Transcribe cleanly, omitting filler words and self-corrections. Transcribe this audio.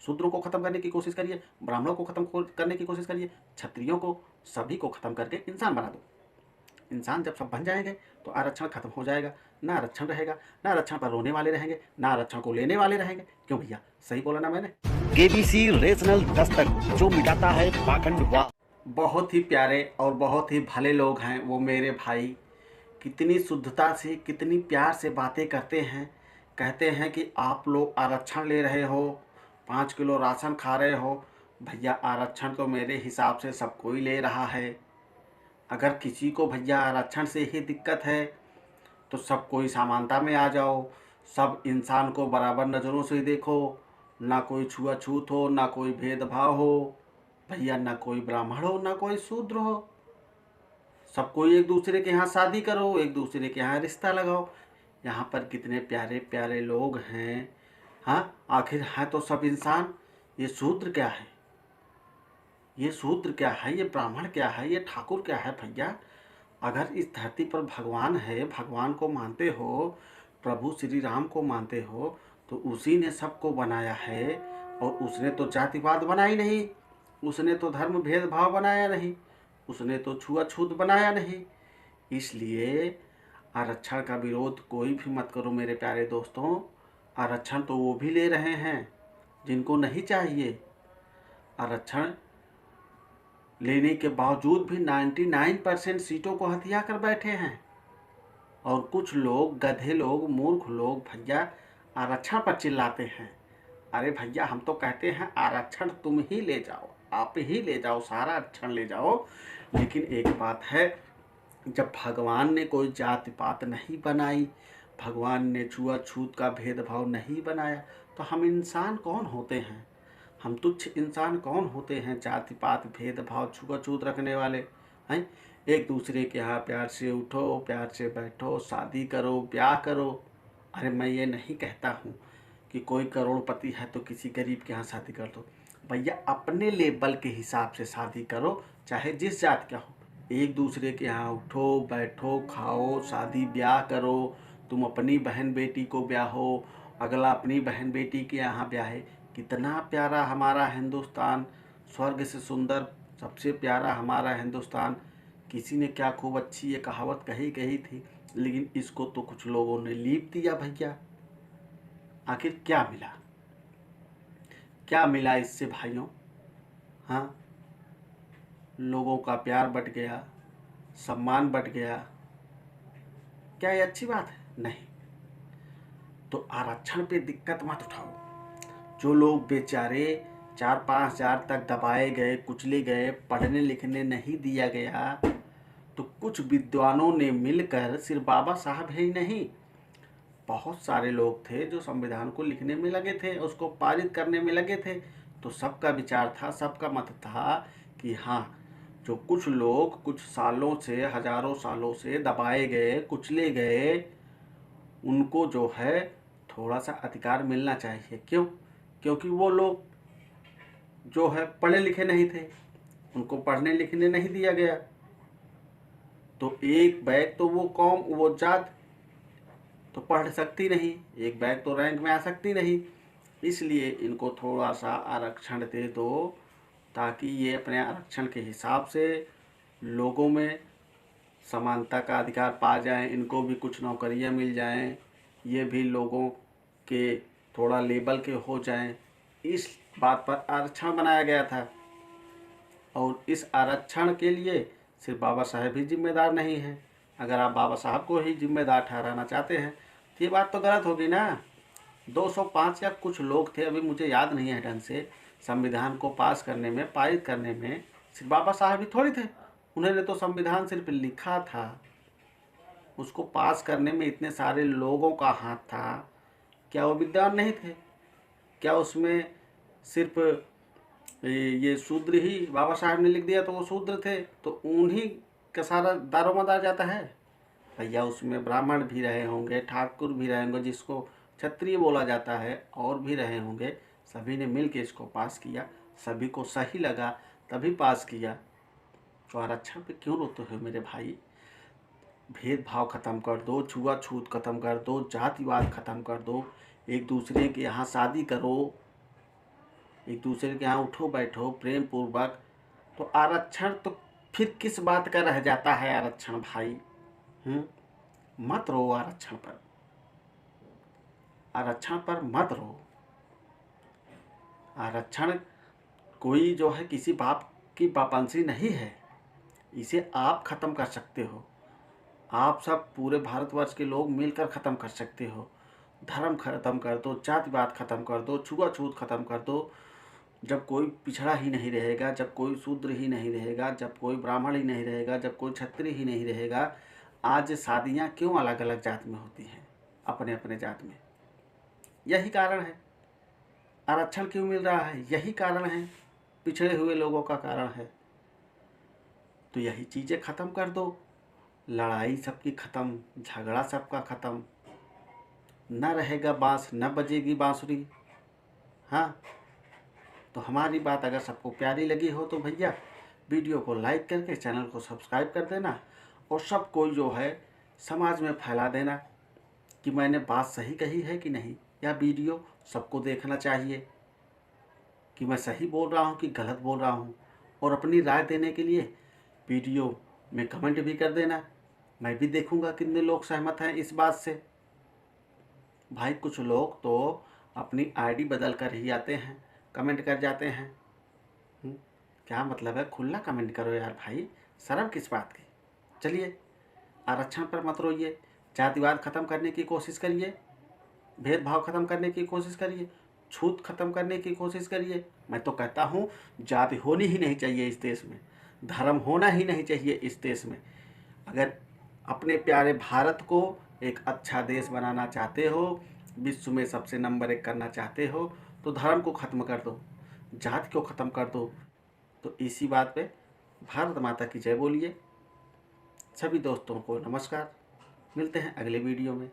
शूद्रों को ख़त्म करने की कोशिश करिए, ब्राह्मणों को ख़त्म करने की कोशिश करिए, क्षत्रियों को, सभी को ख़त्म करके इंसान बना दो। इंसान जब सब बन जाएंगे तो आरक्षण खत्म हो जाएगा, ना आरक्षण रहेगा, ना आरक्षण पर रोने वाले रहेंगे, ना आरक्षण को लेने वाले रहेंगे। क्यों भैया, सही बोला ना मैंने? केबीसी रीजनल दस्तक, जो मिटाता है पाखंडवाद। बहुत ही प्यारे और बहुत ही भले लोग हैं वो मेरे भाई। कितनी शुद्धता से, कितनी प्यार से बातें करते हैं। कहते हैं कि आप लोग आरक्षण ले रहे हो, 5 किलो राशन खा रहे हो। भैया आरक्षण तो मेरे हिसाब से सब कोई ले रहा है। अगर किसी को भैया आरक्षण से ही दिक्कत है तो सब कोई समानता में आ जाओ, सब इंसान को बराबर नज़रों से देखो, ना कोई छुआछूत हो, ना कोई भेदभाव हो भैया, ना कोई ब्राह्मण हो, ना कोई शूद्र हो। सब कोई एक दूसरे के यहाँ शादी करो, एक दूसरे के यहाँ रिश्ता लगाओ। यहाँ पर कितने प्यारे प्यारे लोग हैं। हाँ, आखिर हैं तो सब इंसान। ये शूद्र क्या है, ये शूद्र क्या है, ये ब्राह्मण क्या है, ये ठाकुर क्या है भैया? अगर इस धरती पर भगवान है, भगवान को मानते हो, प्रभु श्री राम को मानते हो, तो उसी ने सबको बनाया है। और उसने तो जातिवाद बनाई नहीं, उसने तो धर्म भेदभाव बनाया नहीं, उसने तो छुआछूत बनाया नहीं। इसलिए आरक्षण का विरोध कोई भी मत करो मेरे प्यारे दोस्तों। आरक्षण तो वो भी ले रहे हैं जिनको नहीं चाहिए। आरक्षण लेने के बावजूद भी 99% सीटों को हथिया कर बैठे हैं। और कुछ लोग, गधे लोग, मूर्ख लोग भैया आरक्षण पर चिल्लाते हैं। अरे भैया, हम तो कहते हैं आरक्षण तुम ही ले जाओ, आप ही ले जाओ, सारा आरक्षण ले जाओ। लेकिन एक बात है, जब भगवान ने कोई जाति पात नहीं बनाई, भगवान ने छुआछूत का भेदभाव नहीं बनाया, तो हम इंसान कौन होते हैं? हम तुच्छ इंसान कौन होते हैं जाति पात भेदभाव छुआछूत रखने वाले हैं? एक दूसरे के यहाँ प्यार से उठो, प्यार से बैठो, शादी करो, ब्याह करो। अरे मैं ये नहीं कहता हूँ कि कोई करोड़पति है तो किसी गरीब के यहाँ शादी कर दो। भैया अपने लेवल के हिसाब से शादी करो, चाहे जिस जात का हो। एक दूसरे के यहाँ उठो, बैठो, खाओ, शादी ब्याह करो। तुम अपनी बहन बेटी को ब्याहो, अगला अपनी बहन बेटी के यहाँ ब्याहे। कितना प्यारा हमारा हिंदुस्तान, स्वर्ग से सुंदर, सबसे प्यारा हमारा हिंदुस्तान। किसी ने क्या खूब अच्छी ये कहावत कही थी, लेकिन इसको तो कुछ लोगों ने लीप दिया भैया। आखिर क्या मिला, क्या मिला इससे भाइयों? हाँ, लोगों का प्यार बट गया, सम्मान बट गया। क्या ये अच्छी बात है? नहीं। तो आरक्षण पे दिक्कत मत उठाओ। जो लोग बेचारे 4-5 हजार तक दबाए गए, कुचले गए, पढ़ने लिखने नहीं दिया गया, तो कुछ विद्वानों ने मिलकर, सिर्फ बाबा साहब ही नहीं, बहुत सारे लोग थे जो संविधान को लिखने में लगे थे, उसको पारित करने में लगे थे। तो सबका विचार था, सबका मत था कि हाँ, जो कुछ लोग कुछ सालों से, हजारों सालों से दबाए गए, कुचले गए, उनको जो है थोड़ा सा अधिकार मिलना चाहिए। क्यों? क्योंकि वो लोग जो है पढ़े लिखे नहीं थे, उनको पढ़ने लिखने नहीं दिया गया। तो एक बैग तो वो कौम, वो जात तो पढ़ सकती नहीं, एक बैग तो रैंक में आ सकती नहीं। इसलिए इनको थोड़ा सा आरक्षण दे दो, ताकि ये अपने आरक्षण के हिसाब से लोगों में समानता का अधिकार पा जाएं, इनको भी कुछ नौकरियां मिल जाएं, ये भी लोगों के थोड़ा लेवल के हो जाएं। इस बात पर आरक्षण बनाया गया था। और इस आरक्षण के लिए सिर्फ बाबा साहब ही जिम्मेदार नहीं हैं। अगर आप बाबा साहब को ही जिम्मेदार ठहराना चाहते हैं तो ये बात तो गलत होगी ना। 205 या कुछ लोग थे, अभी मुझे याद नहीं है ढंग से, संविधान को पास करने में, पारित करने में सिर्फ बाबा साहब ही थोड़ी थे। उन्होंने तो संविधान सिर्फ लिखा था, उसको पास करने में इतने सारे लोगों का हाथ था। क्या वो विद्वान नहीं थे? क्या उसमें सिर्फ ये शूद्र ही, बाबा साहब ने लिख दिया तो वो शूद्र थे, तो उन्हीं का सारा दारोमदार जाता है? भैया उसमें ब्राह्मण भी रहे होंगे, ठाकुर भी रहे होंगे, जिसको क्षत्रिय बोला जाता है, और भी रहे होंगे। सभी ने मिल के इसको पास किया, सभी को सही लगा तभी पास किया। तो आरक्षण पे क्यों रोते हो मेरे भाई? भेदभाव ख़त्म कर दो, छुआछूत ख़त्म कर दो, जातिवाद ख़त्म कर दो, एक दूसरे के यहाँ शादी करो। एक दूसरे के यहाँ उठो बैठो प्रेम पूर्वक। तो आरक्षण तो फिर किस बात का रह जाता है आरक्षण भाई। मत रो आरक्षण पर, आरक्षण पर मत रो। आरक्षण कोई जो है किसी बाप की पाबंदी नहीं है, इसे आप ख़त्म कर सकते हो। आप सब पूरे भारतवर्ष के लोग मिलकर ख़त्म कर सकते हो। धर्म ख़त्म कर दो, जातिवाद ख़त्म कर दो, छुआछूत ख़त्म कर दो। जब कोई पिछड़ा ही नहीं रहेगा, जब कोई शूद्र ही नहीं रहेगा, जब कोई ब्राह्मण ही नहीं रहेगा, जब कोई क्षत्रिय ही नहीं रहेगा। आज शादियाँ क्यों अलग अलग जात में होती हैं, अपने अपने जात में? यही कारण है। आरक्षण क्यों मिल रहा है? यही कारण है, पिछड़े हुए लोगों का कारण है। तो यही चीज़ें ख़त्म कर दो। लड़ाई सबकी ख़त्म, झगड़ा सबका ख़त्म। न रहेगा बांस, न बजेगी बांसुरी। हाँ, तो हमारी बात अगर सबको प्यारी लगी हो तो भैया वीडियो को लाइक करके चैनल को सब्सक्राइब कर देना, और सब कोई जो है समाज में फैला देना कि मैंने बात सही कही है कि नहीं। या वीडियो सबको देखना चाहिए कि मैं सही बोल रहा हूँ कि गलत बोल रहा हूँ। और अपनी राय देने के लिए वीडियो में कमेंट भी कर देना, मैं भी देखूँगा कितने लोग सहमत हैं इस बात से। भाई कुछ लोग तो अपनी आईडी बदल कर ही आते हैं, कमेंट कर जाते हैं। क्या मतलब है? खुला कमेंट करो यार भाई, शर्म किस बात की। चलिए, आरक्षण पर मत रोइए, जातिवाद ख़त्म करने की कोशिश करिए, भेदभाव ख़त्म करने की कोशिश करिए, छूत ख़त्म करने की कोशिश करिए। मैं तो कहता हूँ जाति होनी ही नहीं चाहिए इस देश में, धर्म होना ही नहीं चाहिए इस देश में। अगर अपने प्यारे भारत को एक अच्छा देश बनाना चाहते हो, विश्व में सबसे नंबर 1 करना चाहते हो, तो धर्म को ख़त्म कर दो, जाति को ख़त्म कर दो। तो इसी बात पे भारत माता की जय बोलिए। सभी दोस्तों को नमस्कार, मिलते हैं अगले वीडियो में।